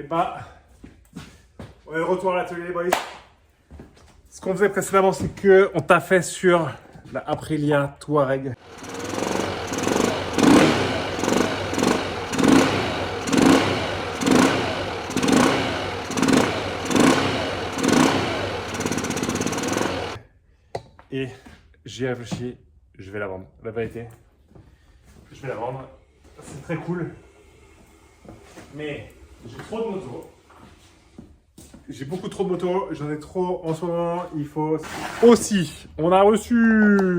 pas. On est de retour à l'atelier, boys. Ce qu'on faisait précédemment, c'est qu'on t'a fait sur la Aprilia Touareg. Et j'ai réfléchi, je vais la vendre. La vérité, je vais la vendre. C'est très cool. Mais j'ai trop de motos. J'ai beaucoup trop de motos. J'en ai trop en ce moment. Il faut aussi. On a reçu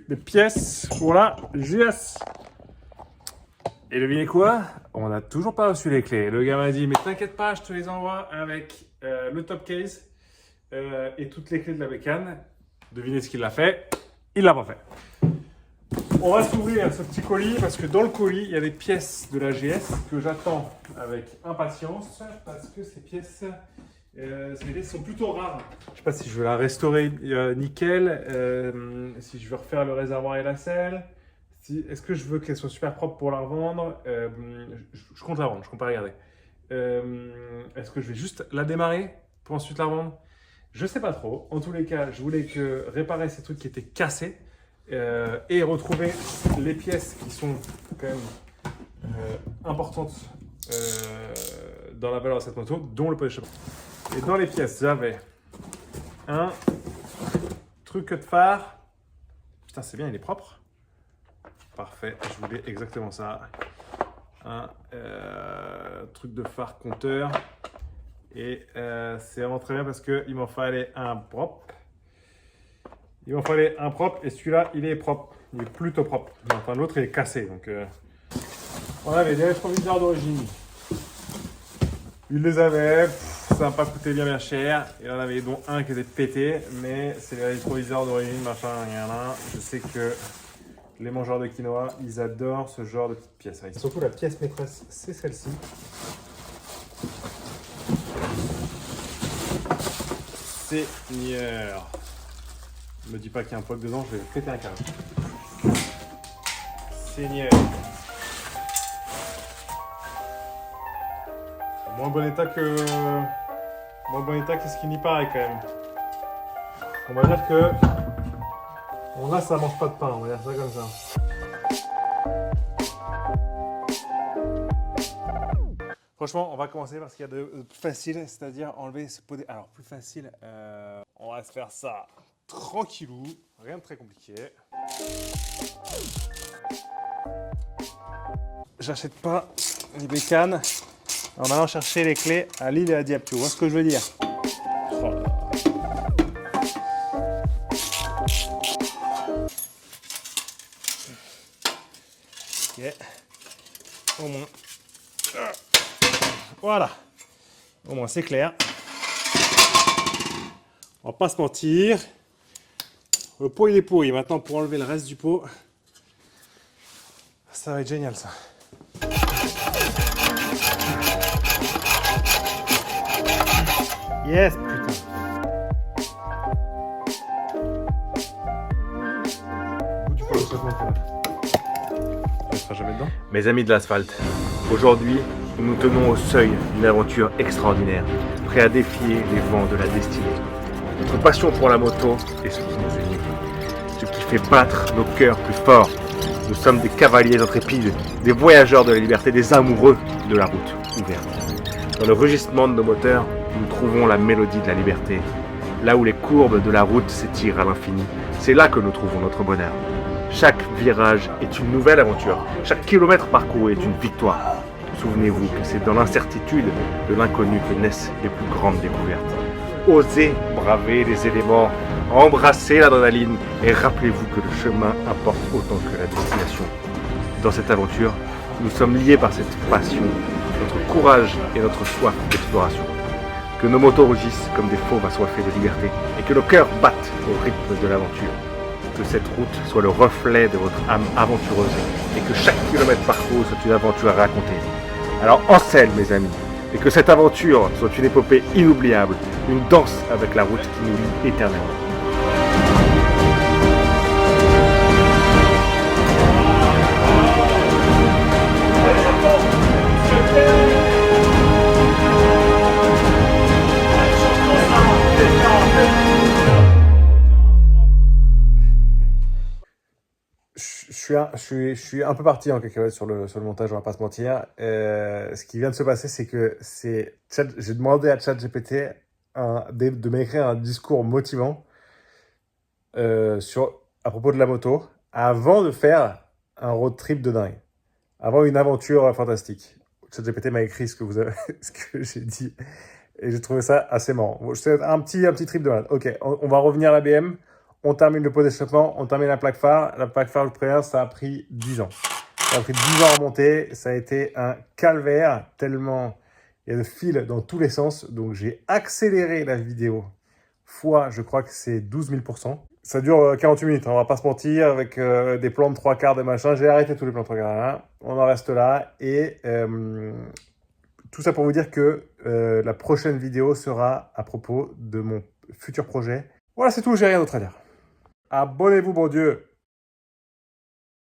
des pièces pour la GS. Et devinez quoi? On n'a toujours pas reçu les clés. Le gars m'a dit, mais t'inquiète pas, je te les envoie avec le top case et toutes les clés de la bécane. Devinez ce qu'il a fait. Il l'a pas fait. On va s'ouvrir ce petit colis parce que dans le colis, il y a des pièces de la GS que j'attends avec impatience parce que ces pièces sont plutôt rares. Je ne sais pas si je veux la restaurer nickel, si je veux refaire le réservoir et la selle. Est-ce que je veux qu'elle soit super propre pour la revendre? Je compte la vendre, je compte pas la garder. Est-ce que je vais juste la démarrer pour ensuite la revendre? Je sais pas trop. En tous les cas, je voulais réparer ces trucs qui étaient cassés et retrouver les pièces qui sont quand même importantes dans la valeur de cette moto, dont le pot d'échappement. Et dans les pièces, j'avais un truc de phare. Putain, c'est bien, il est propre. Parfait, je voulais exactement ça. Un truc de phare compteur. Et c'est vraiment très bien parce qu'il m'en fallait un propre. Il m'en fallait un propre et celui-là, il est propre. Il est plutôt propre. Enfin, l'autre, il est cassé. Donc, on avait des rétroviseurs d'origine. Ils les avaient. Ça n'a pas coûté bien cher. Il y en avait dont un qui était pété. Mais c'est les rétroviseurs d'origine, machin, rien là. Je sais que les mangeurs de quinoa, ils adorent ce genre de petites pièces. Et surtout, la pièce maîtresse, c'est celle-ci. Seigneur. Ne me dis pas qu'il y a un pote dedans, je vais péter un câble. Seigneur. Moins bon état que ce qui n'y paraît quand même. On va dire que bon, là ça mange pas de pain, on va dire ça comme ça. Franchement, on va commencer par ce qu'il y a de plus facile, c'est-à-dire enlever ce pot. Alors plus facile, on va se faire ça tranquillou, rien de très compliqué. J'achète pas les bécanes en allant chercher les clés à Lille et à Dieppe, tu vois ce que je veux dire? Oh là. Ok, au moins. Voilà, au moins c'est clair. On va pas se mentir. Le pot il est pourri. Maintenant pour enlever le reste du pot, ça va être génial ça. Yes, putain. Où tu peux le savon là? Tu ne seras jamais dedans. Mes amis de l'asphalte, aujourd'hui, nous tenons au seuil d'une aventure extraordinaire, prêt à défier les vents de la destinée. Notre passion pour la moto est ce qui nous unit, ce qui fait battre nos cœurs plus forts. Nous sommes des cavaliers intrépides, des voyageurs de la liberté, des amoureux de la route ouverte. Dans le rugissement de nos moteurs, nous trouvons la mélodie de la liberté. Là où les courbes de la route s'étirent à l'infini, c'est là que nous trouvons notre bonheur. Chaque virage est une nouvelle aventure, chaque kilomètre parcouru est une victoire. Souvenez-vous que c'est dans l'incertitude de l'inconnu que naissent les plus grandes découvertes. Osez braver les éléments, embrassez l'adrénaline et rappelez-vous que le chemin importe autant que la destination. Dans cette aventure, nous sommes liés par cette passion, notre courage et notre soif d'exploration. Que nos motos rugissent comme des fauves assoiffés de liberté et que nos cœurs battent au rythme de l'aventure. Que cette route soit le reflet de votre âme aventureuse et que chaque kilomètre parcouru soit une aventure à raconter. Alors en selle mes amis, et que cette aventure soit une épopée inoubliable, une danse avec la route qui nous lie éternellement. je suis un peu parti en cacahuète sur le montage, on va pas se mentir. Ce qui vient de se passer, c'est que j'ai demandé à ChatGPT de m'écrire un discours motivant à propos de la moto avant de faire un road trip de dingue, avant une aventure fantastique. ChatGPT m'a écrit ce que j'ai dit et j'ai trouvé ça assez marrant. Bon, c'est un petit trip de malade. Ok, on va revenir à la BM. On termine le pot d'échappement, on termine la plaque phare. La plaque phare, le première, ça a pris 10 ans. Ça a pris 10 ans à remonter. Ça a été un calvaire, tellement il y a de fils dans tous les sens. Donc, j'ai accéléré la vidéo fois, je crois que c'est 12 000%. Ça dure 48 minutes, hein, on va pas se mentir, avec des plans de 3/4 de machin. J'ai arrêté tous les plans de 3/4. Hein. On en reste là. Et tout ça pour vous dire que la prochaine vidéo sera à propos de mon futur projet. Voilà, c'est tout, j'ai rien d'autre à dire. Abonnez-vous, bon Dieu!